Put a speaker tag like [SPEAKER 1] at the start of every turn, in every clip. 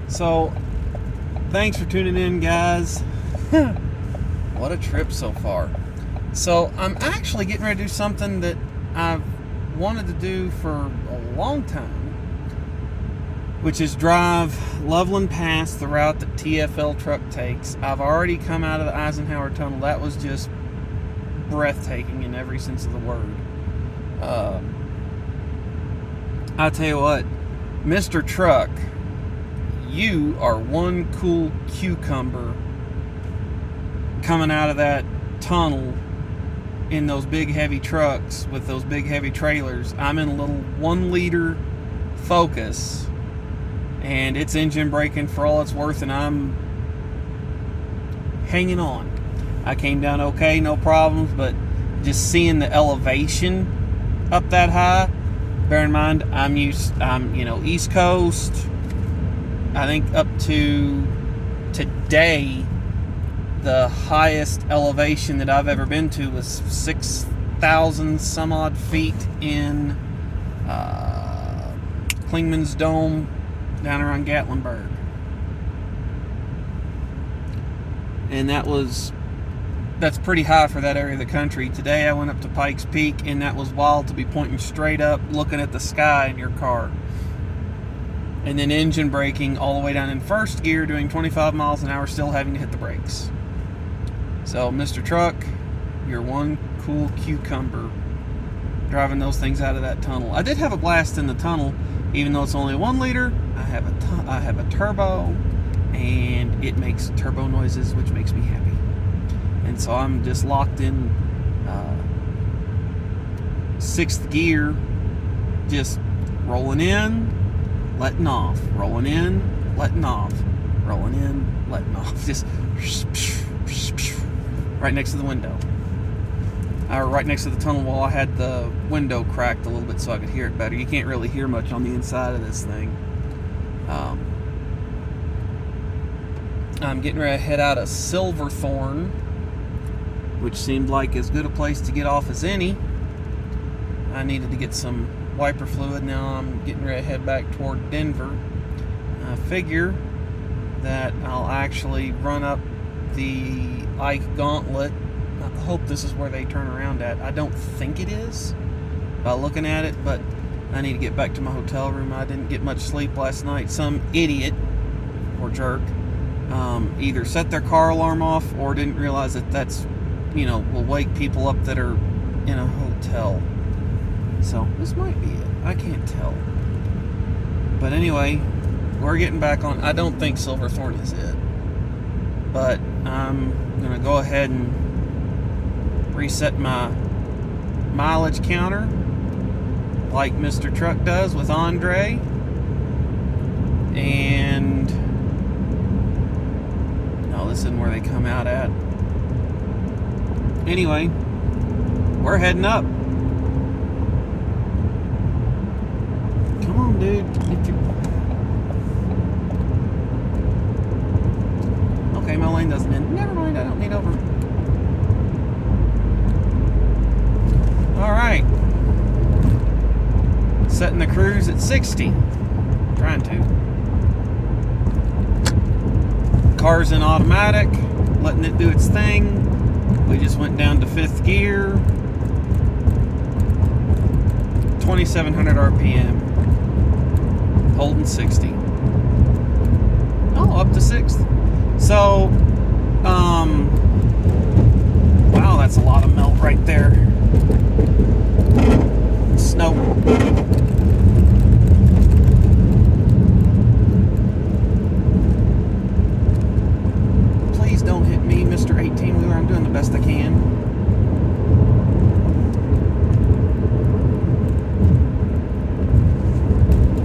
[SPEAKER 1] So, thanks for tuning in, guys. What a trip so far. So, I'm actually getting ready to do something that I've wanted to do for a long time, which is drive Loveland Pass, the route that TFL truck takes. I've already come out of the Eisenhower Tunnel. That was just breathtaking in every sense of the word. I'll tell you what, Mr. Truck, you are one cool cucumber coming out of that tunnel in those big heavy trucks with those big heavy trailers. I'm in a little 1 liter Focus and it's engine braking for all it's worth, and I'm hanging on. I came down okay, no problems, but just seeing the elevation up that high, bear in mind I'm East Coast. I think up to today, the highest elevation that I've ever been to was 6,000 some odd feet in Clingman's Dome down around Gatlinburg. And that's pretty high for that area of the country. Today I went up to Pikes Peak, and that was wild to be pointing straight up, looking at the sky in your car. And then engine braking all the way down in first gear, doing 25 miles an hour, still having to hit the brakes. So, Mr. Truck, you're one cool cucumber driving those things out of that tunnel. I did have a blast in the tunnel, even though it's only 1 liter. I have a turbo, and it makes turbo noises, which makes me happy. And so I'm just locked in 6th gear, just rolling in, letting off, rolling in, letting off, rolling in, letting off, just right next to the window. Right next to the tunnel wall. I had the window cracked a little bit so I could hear it better. You can't really hear much on the inside of this thing. I'm getting ready to head out of Silverthorne, which seemed like as good a place to get off as any. I needed to get some wiper fluid. Now I'm getting ready to head back toward Denver. I figure that I'll actually run up the Ike Gauntlet. I hope this is where they turn around at. I don't think it is by looking at it, but I need to get back to my hotel room. I didn't get much sleep last night. Some idiot or jerk either set their car alarm off or didn't realize that that's, will wake people up that are in a hotel. So this might be it. I can't tell. But anyway, we're getting back on. I don't think Silverthorne is it, but I'm going to go ahead and reset my mileage counter like Mr. Truck does with Andre. And no, this isn't where they come out at. Anyway, we're heading up. Come on, dude. Okay, my lane doesn't end. Never mind, I don't need over. Alright. Setting the cruise at 60. Trying to. Car's in automatic. Letting it do its thing. We just went down to 5th gear. 2,700 RPM. Holding 60. Oh, up to 6th. So, wow, that's a lot of melt right there. Snow. Please don't hit me, Mr. 18-wheeler. I'm doing the best I can.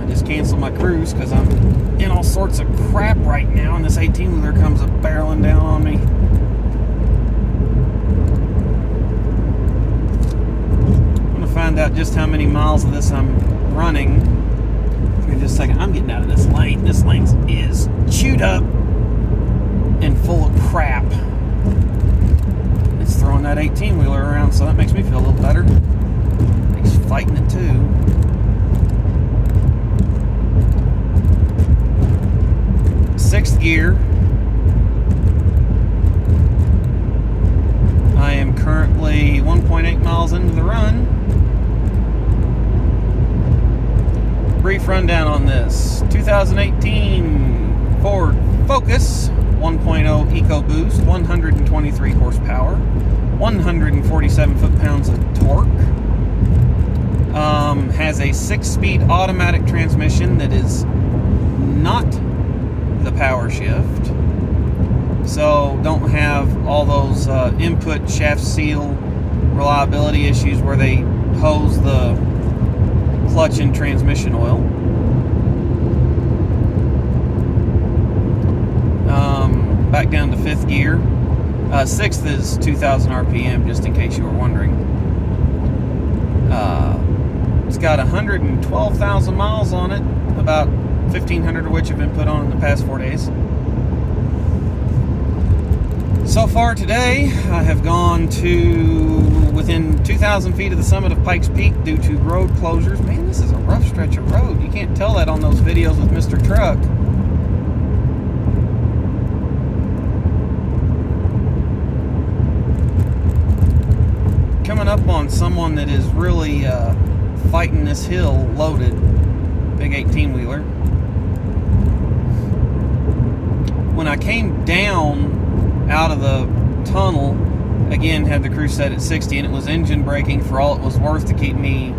[SPEAKER 1] I just canceled my cruise because I'm in all sorts of crap right now, and this 18-wheeler comes up barreling down on me. I'm going to find out just how many miles of this I'm running in just a second. I'm getting out of this lane. This lane is chewed up and full of crap. It's throwing that 18-wheeler around, so that makes me feel a little better. He's fighting it too. 6th gear. I am currently 1.8 miles into the run. Brief rundown on this. 2018 Ford Focus 1.0 EcoBoost, 123 horsepower, 147 foot-pounds of torque. Has a 6-speed automatic transmission that is not the power shift. So don't have all those input shaft seal reliability issues where they hose the clutch and transmission oil. Back down to 5th gear. 6th is 2,000 RPM, just in case you were wondering. It's got 112,000 miles on it, about 1,500 of which have been put on in the past 4 days. So far today, I have gone to within 2,000 feet of the summit of Pikes Peak due to road closures. Man, this is a rough stretch of road. You can't tell that on those videos with Mr. Truck. Coming up on someone that is really fighting this hill loaded. Big 18-wheeler. When I came down out of the tunnel, again had the cruise set at 60, and it was engine braking for all it was worth to keep me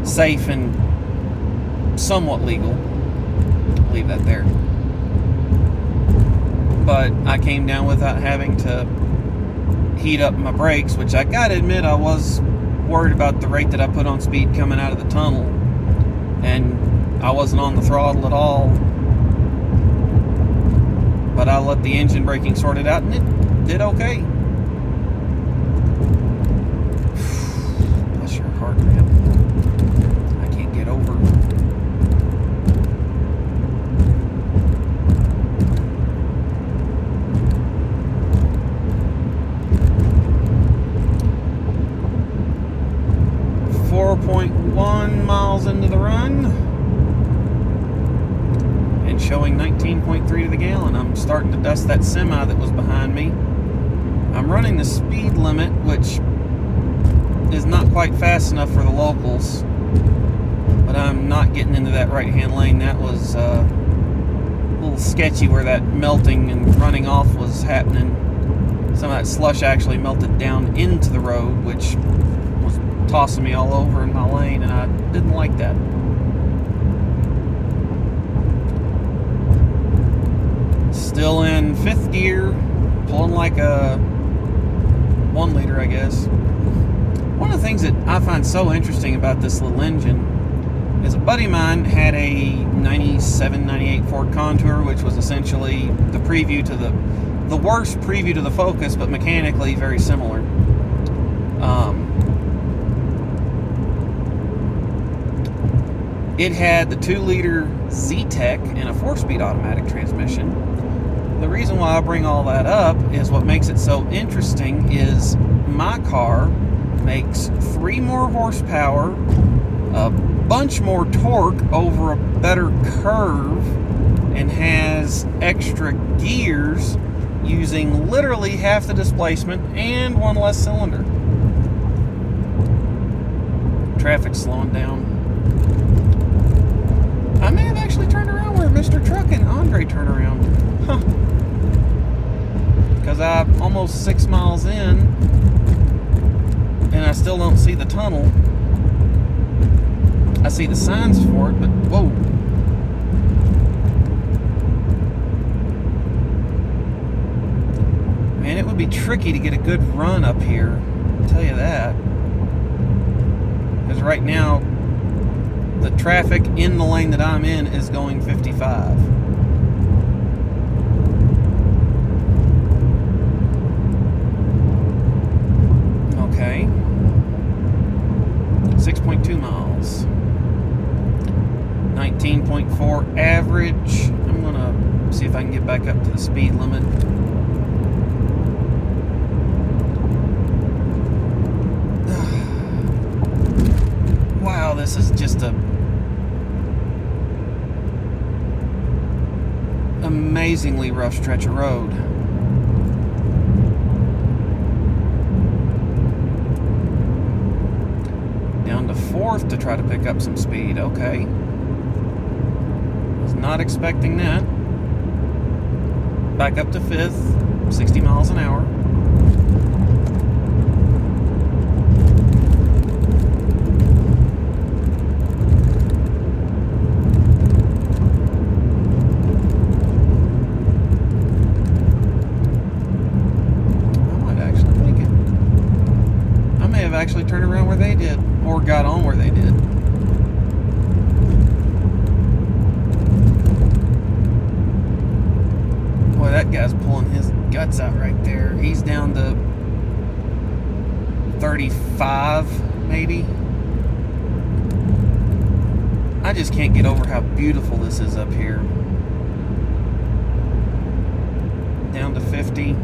[SPEAKER 1] safe and somewhat legal. Leave that there. But I came down without having to heat up my brakes, which I gotta admit I was worried about the rate that I put on speed coming out of the tunnel, and I wasn't on the throttle at all. But I let the engine braking sort it out, and it did okay. Bless your heart, man. I can't get over. .1 miles into the run and showing 19.3 to the gallon. I'm starting to dust that semi that was behind me. I'm running the speed limit, which is not quite fast enough for the locals, but I'm not getting into that right-hand lane. That was a little sketchy where that melting and running off was happening. Some of that slush actually melted down into the road, which tossing me all over in my lane, and I didn't like that. Still in 5th gear, pulling like a 1 liter, I guess. One of the things that I find so interesting about this little engine is a buddy of mine had a 97, 98 Ford Contour, which was essentially the preview to the worst preview to the Focus, but mechanically very similar. It had the 2-liter Z-Tech and a 4-speed automatic transmission. The reason why I bring all that up is what makes it so interesting is my car makes 3 more horsepower, a bunch more torque over a better curve, and has extra gears using literally half the displacement and 1 less cylinder. Traffic's slowing down. I may have actually turned around where Mr. Truck and Andre turned around. Huh. Because I'm almost 6 miles in, and I still don't see the tunnel. I see the signs for it, but whoa. Man, it would be tricky to get a good run up here. I'll tell you that. Because right now, the traffic in the lane that I'm in is going 55. Okay. 6.2 miles. 19.4 average. I'm gonna see if I can get back up to the speed limit. Wow, this is just a amazingly rough stretch of road. Down to 4th to try to pick up some speed. Okay. Was not expecting that. Back up to 5th, 60 miles an hour. Actually turned around where they did, or got on where they did. Boy, that guy's pulling his guts out right there. He's down to 35, maybe. I just can't get over how beautiful this is up here. Down to 50,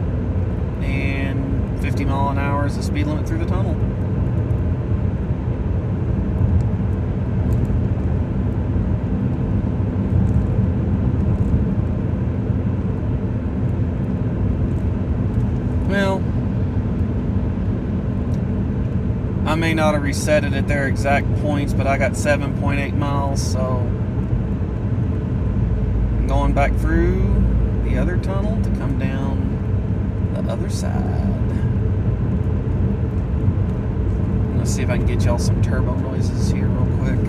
[SPEAKER 1] and 50 mile an hour is the speed limit through the tunnel. Well, I may not have reset it at their exact points, but I got 7.8 miles, so I'm going back through the other tunnel to come down the other side. Let's see if I can get y'all some turbo noises here real quick.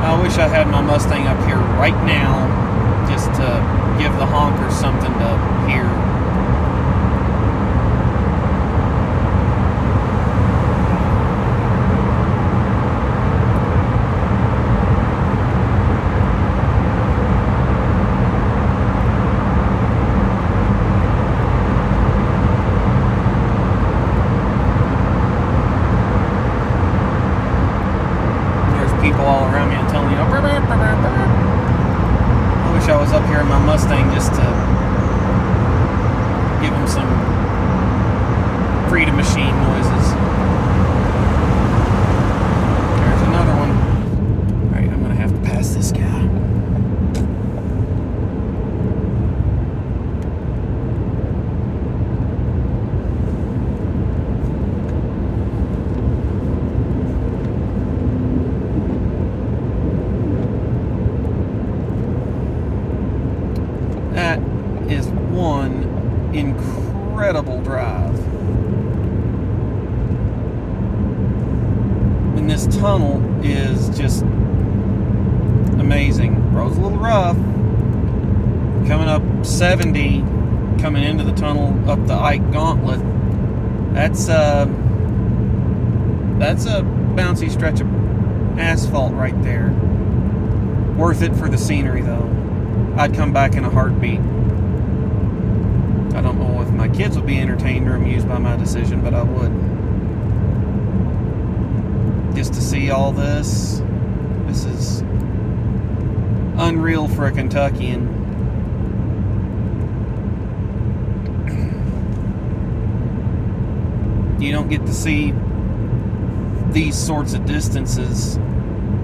[SPEAKER 1] I wish I had my Mustang up here right now just to give the honkers something to hear. People all around me and telling me, I wish I was up here in my Mustang just to give them some Freedom Machine noises. There's another one. Alright, I'm gonna have to pass this guy. That is one incredible drive. And this tunnel is just amazing. Road's a little rough. Coming up 70, coming into the tunnel up the Ike Gauntlet. That's a bouncy stretch of asphalt right there. Worth it for the scenery though. I'd come back in a heartbeat. I don't know if my kids would be entertained or amused by my decision, but I would. Just to see all this is unreal for a Kentuckian. You don't get to see these sorts of distances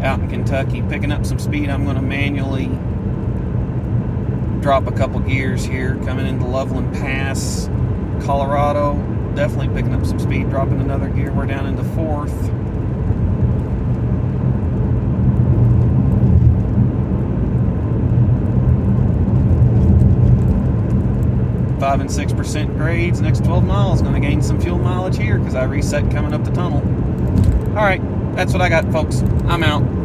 [SPEAKER 1] out in Kentucky. Picking up some speed, I'm going to manually drop a couple gears here, coming into Loveland Pass, Colorado. Definitely picking up some speed, dropping another gear. We're down into 4th. Five and 6% grades. Next 12 miles, going to gain some fuel mileage here because I reset coming up the tunnel. All right, that's what I got, folks. I'm out.